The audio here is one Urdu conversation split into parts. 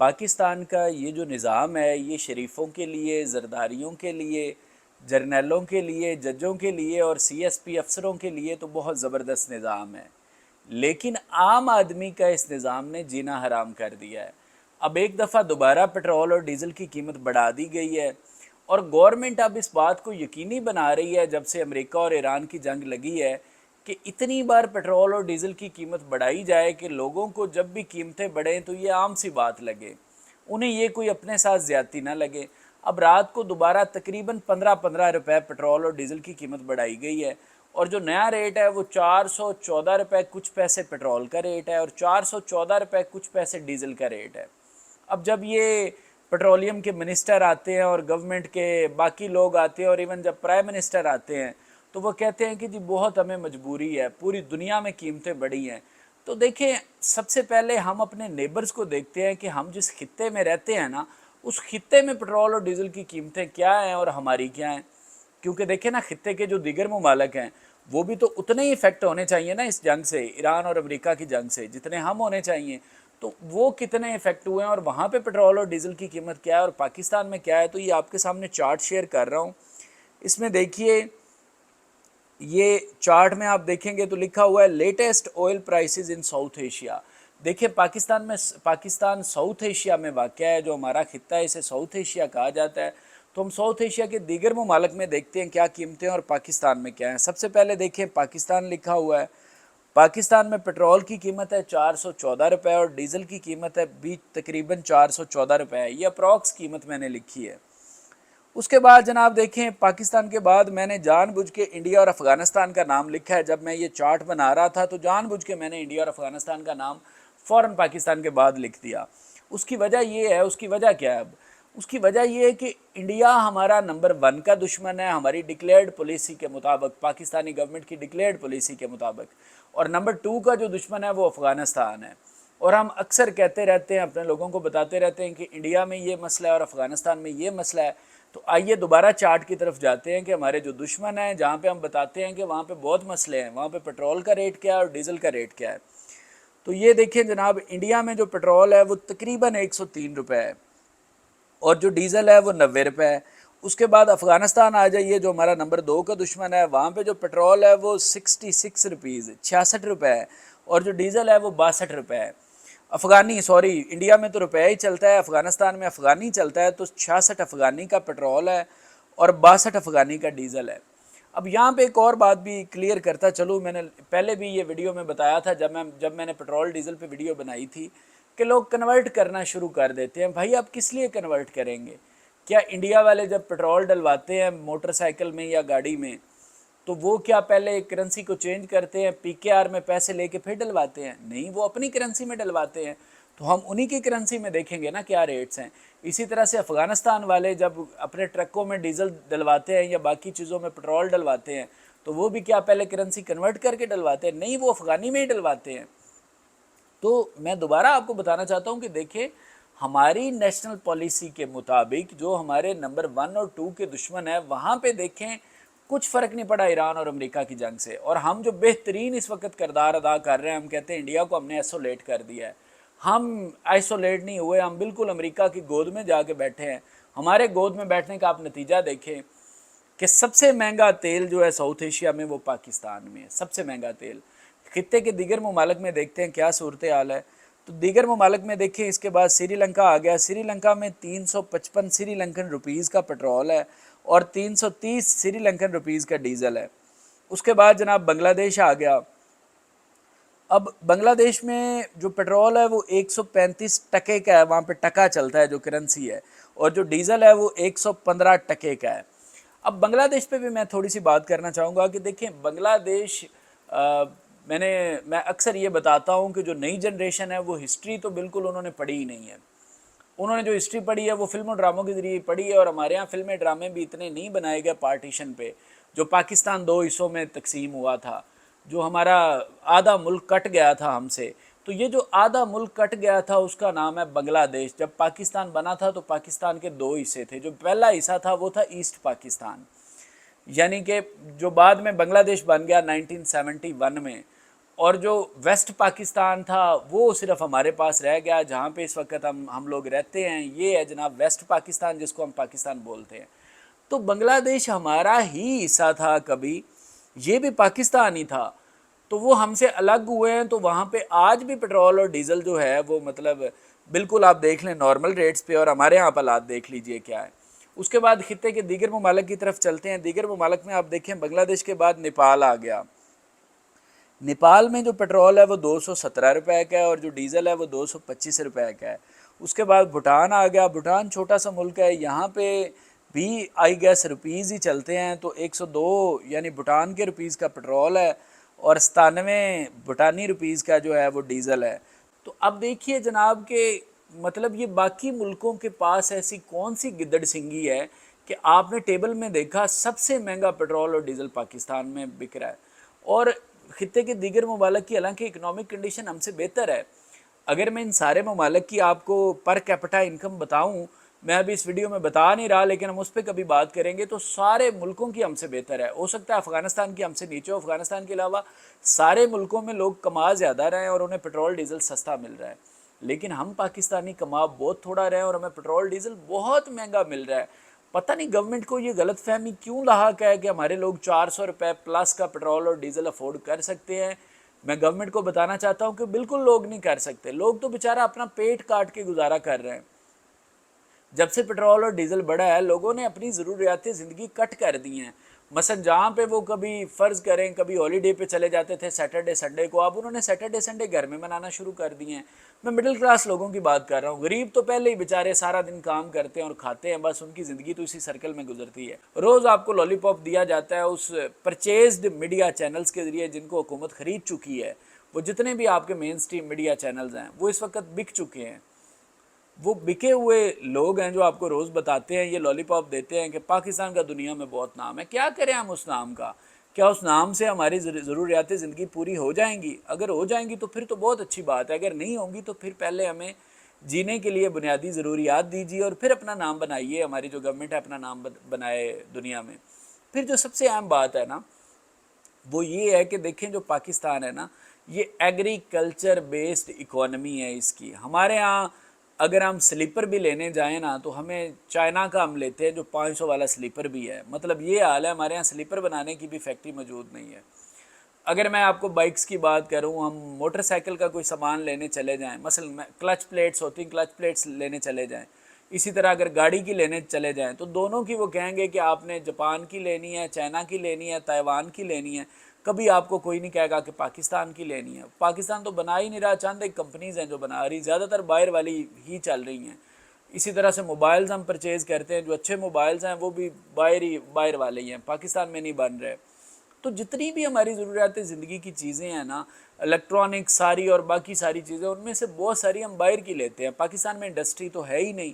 پاکستان کا یہ جو نظام ہے یہ شریفوں کے لیے، زرداریوں کے لیے، جرنیلوں کے لیے، ججوں کے لیے اور سی ایس پی افسروں کے لیے تو بہت زبردست نظام ہے، لیکن عام آدمی کا اس نظام نے جینا حرام کر دیا ہے۔ اب ایک دفعہ دوبارہ پٹرول اور ڈیزل کی قیمت بڑھا دی گئی ہے، اور گورنمنٹ اب اس بات کو یقینی بنا رہی ہے جب سے امریکہ اور ایران کی جنگ لگی ہے کہ اتنی بار پٹرول اور ڈیزل کی قیمت بڑھائی جائے کہ لوگوں کو جب بھی قیمتیں بڑھیں تو یہ عام سی بات لگے، انہیں یہ کوئی اپنے ساتھ زیادتی نہ لگے۔ اب رات کو دوبارہ تقریباً 15 روپے پٹرول اور ڈیزل کی قیمت بڑھائی گئی ہے، اور جو نیا ریٹ ہے وہ 414 روپے کچھ پیسے پٹرول کا ریٹ ہے اور 414 روپے کچھ پیسے ڈیزل کا ریٹ ہے۔ اب جب یہ پیٹرولیم کے منسٹر آتے ہیں اور گورنمنٹ کے باقی لوگ آتے ہیں اور ایون جب پرائم منسٹر آتے ہیں تو وہ کہتے ہیں کہ جی بہت ہمیں مجبوری ہے، پوری دنیا میں قیمتیں بڑھی ہیں۔ تو دیکھیں، سب سے پہلے ہم اپنے نیبرز کو دیکھتے ہیں کہ ہم جس خطے میں رہتے ہیں نا، اس خطے میں پٹرول اور ڈیزل کی قیمتیں کیا ہیں اور ہماری کیا ہیں، کیونکہ دیکھیں نا خطے کے جو دیگر ممالک ہیں وہ بھی تو اتنے ہی افیکٹ ہونے چاہیے نا اس جنگ سے، ایران اور امریکہ کی جنگ سے، جتنے ہم ہونے چاہیے، تو وہ کتنے افیکٹ ہوئے ہیں اور وہاں پہ پٹرول اور ڈیزل کی قیمت کیا ہے اور پاکستان میں کیا ہے۔ تو یہ آپ کے سامنے چارٹ شیئر کر رہا ہوں، اس میں دیکھیے، یہ چارٹ میں آپ دیکھیں گے تو لکھا ہوا ہے latest oil prices in South Asia. دیکھیں پاکستان ساؤتھ ایشیا میں واقع ہے، جو ہمارا خطہ ہے اسے ساؤتھ ایشیا کہا جاتا ہے، تو ہم ساؤتھ ایشیا کے دیگر ممالک میں دیکھتے ہیں کیا قیمتیں اور پاکستان میں کیا ہیں۔ سب سے پہلے دیکھیں پاکستان لکھا ہوا ہے، پاکستان میں پٹرول کی قیمت ہے 414 روپے اور ڈیزل کی قیمت ہے بھی تقریباً 414 روپے ہے، یہ اپروکس قیمت میں نے لکھی ہے۔ اس کے بعد جناب دیکھیں پاکستان کے بعد میں نے جان بوجھ کے انڈیا اور افغانستان کا نام لکھا ہے، جب میں یہ چارٹ بنا رہا تھا تو جان بوجھ کے میں نے انڈیا اور افغانستان کا نام فوراً پاکستان کے بعد لکھ دیا۔ اس کی وجہ یہ ہے، اس کی وجہ کیا ہے؟ اب اس کی وجہ یہ ہے کہ انڈیا ہمارا نمبر 1 کا دشمن ہے ہماری ڈکلیئرڈ پالیسی کے مطابق، پاکستانی گورنمنٹ کی ڈکلیئرڈ پالیسی کے مطابق، اور نمبر 2 کا جو دشمن ہے وہ افغانستان ہے۔ اور ہم اکثر کہتے رہتے ہیں، اپنے لوگوں کو بتاتے رہتے ہیں کہ انڈیا میں یہ مسئلہ ہے اور افغانستان میں یہ مسئلہ ہے۔ تو آئیے دوبارہ چارٹ کی طرف جاتے ہیں کہ ہمارے جو دشمن ہیں، جہاں پہ ہم بتاتے ہیں کہ وہاں پہ بہت مسئلے ہیں، وہاں پہ پٹرول کا ریٹ کیا ہے اور ڈیزل کا ریٹ کیا ہے۔ تو یہ دیکھیں جناب، انڈیا میں جو پٹرول ہے وہ تقریباً 103 روپے ہے اور جو ڈیزل ہے وہ 90 روپے ہے۔ اس کے بعد افغانستان آ جائیے جو ہمارا نمبر 2 کا دشمن ہے، وہاں پہ جو پٹرول ہے وہ 66 روپیز 66 روپے ہے اور جو ڈیزل ہے وہ 62 روپے ہے۔ انڈیا میں تو روپے ہی چلتا ہے، افغانستان میں افغانی چلتا ہے، تو 66 افغانی کا پٹرول ہے اور 62 افغانی کا ڈیزل ہے۔ اب یہاں پہ ایک اور بات بھی کلیئر کرتا چلوں، میں نے پہلے بھی یہ ویڈیو میں بتایا تھا جب میں نے پٹرول ڈیزل پہ ویڈیو بنائی تھی کہ لوگ کنورٹ کرنا شروع کر دیتے ہیں۔ بھائی آپ کس لیے کنورٹ کریں گے؟ کیا انڈیا والے جب پٹرول ڈلواتے ہیں موٹر سائیکل میں یا گاڑی میں تو وہ کیا پہلے کرنسی کو چینج کرتے ہیں، پی کے آر میں پیسے لے کے پھر ڈلواتے ہیں؟ نہیں، وہ اپنی کرنسی میں ڈلواتے ہیں، تو ہم انہی کی کرنسی میں دیکھیں گے نا کیا ریٹس ہیں۔ اسی طرح سے افغانستان والے جب اپنے ٹرکوں میں ڈیزل ڈلواتے ہیں یا باقی چیزوں میں پٹرول ڈلواتے ہیں تو وہ بھی کیا پہلے کرنسی کنورٹ کر کے ڈلواتے ہیں؟ نہیں، وہ افغانی میں ہی ڈلواتے ہیں۔ تو میں دوبارہ آپ کو بتانا چاہتا ہوں کہ دیکھیں، ہماری نیشنل پالیسی کے مطابق جو ہمارے نمبر 1 اور 2 کے دشمن ہیں، وہاں پہ دیکھیں کچھ فرق نہیں پڑا ایران اور امریکہ کی جنگ سے، اور ہم جو بہترین اس وقت کردار ادا کر رہے ہیں، ہم کہتے ہیں انڈیا کو ہم نے ایسولیٹ کر دیا ہے۔ ہم ایسولیٹ نہیں ہوئے، ہم بالکل امریکہ کی گود میں جا کے بیٹھے ہیں۔ ہمارے گود میں بیٹھنے کا آپ نتیجہ دیکھیں کہ سب سے مہنگا تیل جو ہے ساؤتھ ایشیا میں وہ پاکستان میں ہے، سب سے مہنگا تیل۔ خطے کے دیگر ممالک میں دیکھتے ہیں کیا صورتحال ہے، تو دیگر ممالک میں دیکھیں، اس کے بعد سری لنکا آ گیا۔ سری لنکا میں 355 سری لنکن روپیز کا پٹرول ہے اور 330 سری لنکن روپیز کا ڈیزل ہے۔ اس کے بعد جناب بنگلہ دیش آ گیا۔ اب بنگلہ دیش میں جو پٹرول ہے وہ 135 ٹکے کا ہے، وہاں پہ ٹکا چلتا ہے جو کرنسی ہے، اور جو ڈیزل ہے وہ 115 ٹکے کا ہے۔ اب بنگلہ دیش پہ بھی میں تھوڑی سی بات کرنا چاہوں گا کہ دیکھیں بنگلہ دیش، میں اکثر یہ بتاتا ہوں کہ جو نئی جنریشن ہے وہ ہسٹری تو بالکل انہوں نے پڑھی ہی نہیں ہے۔ انہوں نے جو ہسٹری پڑھی ہے وہ فلم و ڈراموں کے ذریعے پڑھی ہے، اور ہمارے ہاں فلمیں ڈرامے بھی اتنے نہیں بنائے گئے پارٹیشن پہ، جو پاکستان 2 حصوں میں تقسیم ہوا تھا، جو ہمارا آدھا ملک کٹ گیا تھا ہم سے، تو یہ جو آدھا ملک کٹ گیا تھا اس کا نام ہے بنگلہ دیش۔ جب پاکستان بنا تھا تو پاکستان کے 2 حصے تھے، جو پہلا حصہ تھا وہ تھا ایسٹ پاکستان، یعنی کہ جو بعد میں بنگلہ دیش بن گیا 1971 میں، اور جو ویسٹ پاکستان تھا وہ صرف ہمارے پاس رہ گیا، جہاں پہ اس وقت ہم لوگ رہتے ہیں، یہ ہے جناب ویسٹ پاکستان، جس کو ہم پاکستان بولتے ہیں۔ تو بنگلہ دیش ہمارا ہی حصہ تھا کبھی، یہ بھی پاکستان ہی تھا، تو وہ ہم سے الگ ہوئے ہیں، تو وہاں پہ آج بھی پیٹرول اور ڈیزل جو ہے وہ مطلب بالکل آپ دیکھ لیں نارمل ریٹس پہ، اور ہمارے یہاں پر حالات دیکھ لیجئے کیا ہے۔ اس کے بعد خطے کے دیگر ممالک کی طرف چلتے ہیں۔ دیگر ممالک میں آپ دیکھیں بنگلہ دیش کے بعد نیپال آ گیا۔ نیپال میں جو پیٹرول ہے وہ 217 روپے کا ہے، اور جو ڈیزل ہے وہ 225 روپے کا ہے۔ اس کے بعد بھوٹان آ گیا۔ بھوٹان چھوٹا سا ملک ہے، یہاں پہ بھی آئی گیس روپیز ہی چلتے ہیں، تو 102 یعنی بھوٹان کے روپیز کا پیٹرول ہے، اور 97 بھوٹانی روپیز کا جو ہے وہ ڈیزل ہے۔ تو اب دیکھیے جناب کہ مطلب یہ باقی ملکوں کے پاس ایسی کون سی گدڑ سنگی ہے کہ آپ نے ٹیبل میں دیکھا سب سے مہنگا پیٹرول اور ڈیزل پاکستان میں بک رہا ہے، اور خطے کے دیگر ممالک کی حالانکہ اکنامک کنڈیشن ہم سے بہتر ہے۔ اگر میں ان سارے ممالک کی آپ کو پر کیپٹا انکم بتاؤں، میں ابھی اس ویڈیو میں بتا نہیں رہا، لیکن ہم اس پہ کبھی بات کریں گے، تو سارے ملکوں کی ہم سے بہتر ہے۔ ہو سکتا ہے افغانستان کی ہم سے نیچے ہو، افغانستان کے علاوہ سارے ملکوں میں لوگ کما زیادہ رہے ہیں اور انہیں پیٹرول ڈیزل سستا مل رہا ہے، لیکن ہم پاکستانی کما بہت تھوڑا رہے ہیں اور ہمیں پیٹرول ڈیزل بہت مہنگا مل رہا ہے۔ پتہ نہیں گورنمنٹ کو یہ غلط فہمی کیوں لاحق ہے کہ ہمارے لوگ 400 روپے پلس کا پیٹرول اور ڈیزل افورڈ کر سکتے ہیں۔ میں گورنمنٹ کو بتانا چاہتا ہوں کہ بالکل لوگ نہیں کر سکتے، لوگ تو بیچارہ اپنا پیٹ کاٹ کے گزارا کر رہے ہیں۔ جب سے پیٹرول اور ڈیزل بڑھا ہے، لوگوں نے اپنی ضروریات زندگی کٹ کر دی ہیں۔ مثلا جہاں پہ وہ کبھی فرض کریں کبھی ہالیڈے پہ چلے جاتے تھے سیٹرڈے سنڈے کو، اب انہوں نے سیٹرڈے سنڈے گھر میں منانا شروع کر دیے ہیں۔ میں مڈل کلاس لوگوں کی بات کر رہا ہوں، غریب تو پہلے ہی بیچارے سارا دن کام کرتے ہیں اور کھاتے ہیں، بس ان کی زندگی تو اسی سرکل میں گزرتی ہے۔ روز آپ کو لالی پاپ دیا جاتا ہے اس پرچیزڈ میڈیا چینلز کے ذریعے جن کو حکومت خرید چکی ہے۔ وہ جتنے بھی آپ کے مین سٹریم میڈیا چینلز ہیں وہ اس وقت بک چکے ہیں۔ وہ بکے ہوئے لوگ ہیں جو آپ کو روز بتاتے ہیں، یہ لالی پاپ دیتے ہیں کہ پاکستان کا دنیا میں بہت نام ہے۔ کیا کریں ہم اس نام کا؟ کیا اس نام سے ہماری ضروریات زندگی پوری ہو جائیں گی؟ اگر ہو جائیں گی تو پھر تو بہت اچھی بات ہے، اگر نہیں ہوں گی تو پھر پہلے ہمیں جینے کے لیے بنیادی ضروریات دیجیے اور پھر اپنا نام بنائیے، ہماری جو گورنمنٹ ہے اپنا نام بنائے دنیا میں۔ پھر جو سب سے اہم بات ہے نا وہ یہ ہے کہ دیکھیں جو پاکستان ہے نا یہ ایگریکلچر بیسڈ اکانومی ہے اس کی۔ ہمارے ہاں اگر ہم سلیپر بھی لینے جائیں نا تو ہمیں چائنا کا ہم لیتے ہیں جو 500 والا سلیپر بھی ہے، مطلب یہ حال ہے، ہمارے ہاں سلیپر بنانے کی بھی فیکٹری موجود نہیں ہے۔ اگر میں آپ کو بائکس کی بات کروں، ہم موٹر سائیکل کا کوئی سامان لینے چلے جائیں، مثلا کلچ پلیٹس ہوتی ہیں، کلچ پلیٹس لینے چلے جائیں، اسی طرح اگر گاڑی کی لینے چلے جائیں تو دونوں کی وہ کہیں گے کہ آپ نے جاپان کی لینی ہے، چائنا کی لینی ہے، تائیوان کی لینی ہے، کبھی آپ کو کوئی نہیں کہے گا کہ پاکستان کی لینی ہے۔ پاکستان تو بنا ہی نہیں رہا، چند ایک کمپنیز ہیں جو بنا رہی، زیادہ تر باہر والی ہی چل رہی ہیں۔ اسی طرح سے موبائلز ہم پرچیز کرتے ہیں، جو اچھے موبائلز ہیں وہ بھی باہر والے ہی ہیں، پاکستان میں نہیں بن رہے۔ تو جتنی بھی ہماری ضروریات زندگی کی چیزیں ہیں نا، الیکٹرانک ساری اور باقی ساری چیزیں، ان میں سے بہت ساری ہم باہر کی لیتے ہیں۔ پاکستان میں انڈسٹری تو ہے ہی نہیں،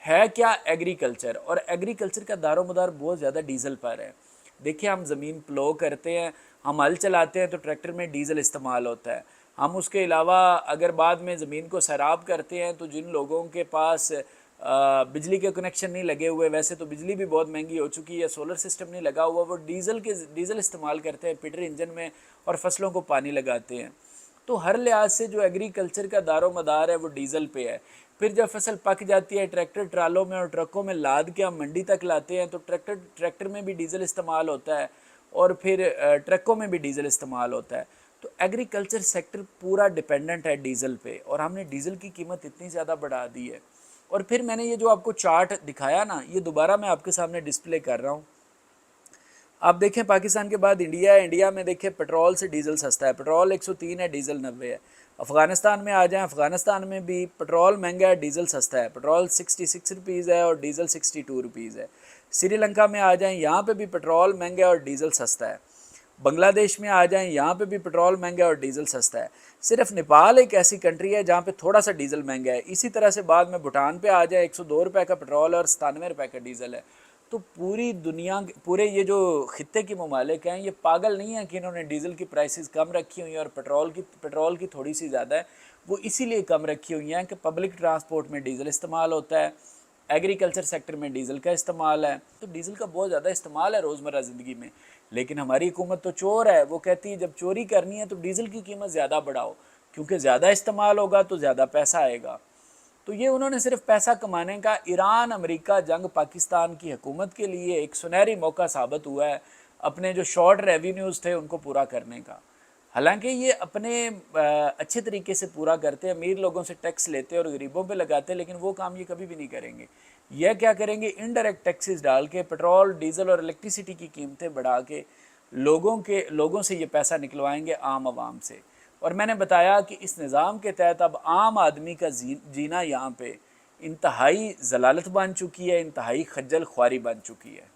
ہے کیا؟ ایگریکلچر، اور ایگریکلچر کا دار و مدار بہت زیادہ ڈیزل پر ہے۔ دیکھیں ہم زمین پلو کرتے ہیں، ہم ہل چلاتے ہیں تو ٹریکٹر میں ڈیزل استعمال ہوتا ہے۔ ہم اس کے علاوہ اگر بعد میں زمین کو سیراب کرتے ہیں تو جن لوگوں کے پاس بجلی کے کنیکشن نہیں لگے ہوئے، ویسے تو بجلی بھی بہت مہنگی ہو چکی ہے، سولر سسٹم نہیں لگا ہوا، وہ ڈیزل استعمال کرتے ہیں پیٹر انجن میں اور فصلوں کو پانی لگاتے ہیں۔ تو ہر لحاظ سے جو ایگریکلچر کا دار و مدار ہے وہ ڈیزل پہ ہے۔ پھر جب فصل پک جاتی ہے ٹریکٹر ٹرالوں میں اور ٹرکوں میں لاد کے ہم منڈی تک لاتے ہیں تو ٹریکٹر میں بھی ڈیزل استعمال ہوتا ہے، اور پھر ٹرکوں میں بھی ڈیزل استعمال ہوتا ہے۔ تو ایگریکلچر سیکٹر پورا ڈیپینڈنٹ ہے ڈیزل پہ، اور ہم نے ڈیزل کی قیمت اتنی زیادہ بڑھا دی ہے۔ اور پھر میں نے یہ جو آپ کو چارٹ دکھایا نا، یہ دوبارہ میں آپ کے سامنے ڈسپلے کر رہا ہوں۔ آپ دیکھیں پاکستان کے بعد انڈیا ہے، انڈیا میں دیکھیں پیٹرول سے ڈیزل سستا ہے، پیٹرول 103 ہے، ڈیزل 90 ہے۔ افغانستان میں آ جائیں، افغانستان میں بھی پیٹرول مہنگا ہے، ڈیزل سستا ہے، پیٹرول 66 روپیز ہے اور ڈیزل 62 روپیز ہے۔ سری لنکا میں آ جائیں، یہاں پہ بھی پیٹرول مہنگا ہے اور ڈیزل سستا ہے۔ بنگلہ دیش میں آ جائیں، یہاں پہ بھی پیٹرول مہنگا ہے اور ڈیزل سستا ہے۔ صرف نیپال ایک ایسی کنٹری ہے جہاں پہ تھوڑا سا ڈیزل مہنگا ہے۔ اسی طرح سے بعد میں بھوٹان پہ آ جائیں، 102 روپے کا پیٹرول اور 97 روپے کا ڈیزل ہے۔ تو پوری دنیا، پورے یہ جو خطے کی ممالک ہیں یہ پاگل نہیں ہیں کہ انہوں نے ڈیزل کی پرائسز کم رکھی ہوئی ہیں اور پیٹرول کی تھوڑی سی زیادہ ہے۔ وہ اسی لیے کم رکھی ہوئی ہیں کہ پبلک ٹرانسپورٹ میں ڈیزل استعمال ہوتا ہے، ایگریکلچر سیکٹر میں ڈیزل کا استعمال ہے، تو ڈیزل کا بہت زیادہ استعمال ہے روزمرہ زندگی میں، لیکن ہماری حکومت تو چور ہے، وہ کہتی ہے جب چوری کرنی ہے تو ڈیزل کی قیمت زیادہ بڑھاؤ، کیونکہ زیادہ استعمال ہوگا تو زیادہ پیسہ آئے گا۔ تو یہ انہوں نے صرف پیسہ کمانے کا، ایران امریکہ جنگ پاکستان کی حکومت کے لیے ایک سنہری موقع ثابت ہوا ہے اپنے جو شارٹ ریونیوز تھے ان کو پورا کرنے کا۔ حالانکہ یہ اپنے اچھے طریقے سے پورا کرتے، امیر لوگوں سے ٹیکس لیتے اور غریبوں پہ لگاتے، لیکن وہ کام یہ کبھی بھی نہیں کریں گے۔ یہ کیا کریں گے؟ انڈائریکٹ ٹیکسز ڈال کے پٹرول، ڈیزل اور الیکٹریسٹی کی قیمتیں بڑھا کے لوگوں سے یہ پیسہ نکلوائیں گے، عام عوام سے۔ اور میں نے بتایا کہ اس نظام کے تحت اب عام آدمی کا جینا یہاں پہ انتہائی ذلالت بن چکی ہے، انتہائی خجل خواری بن چکی ہے۔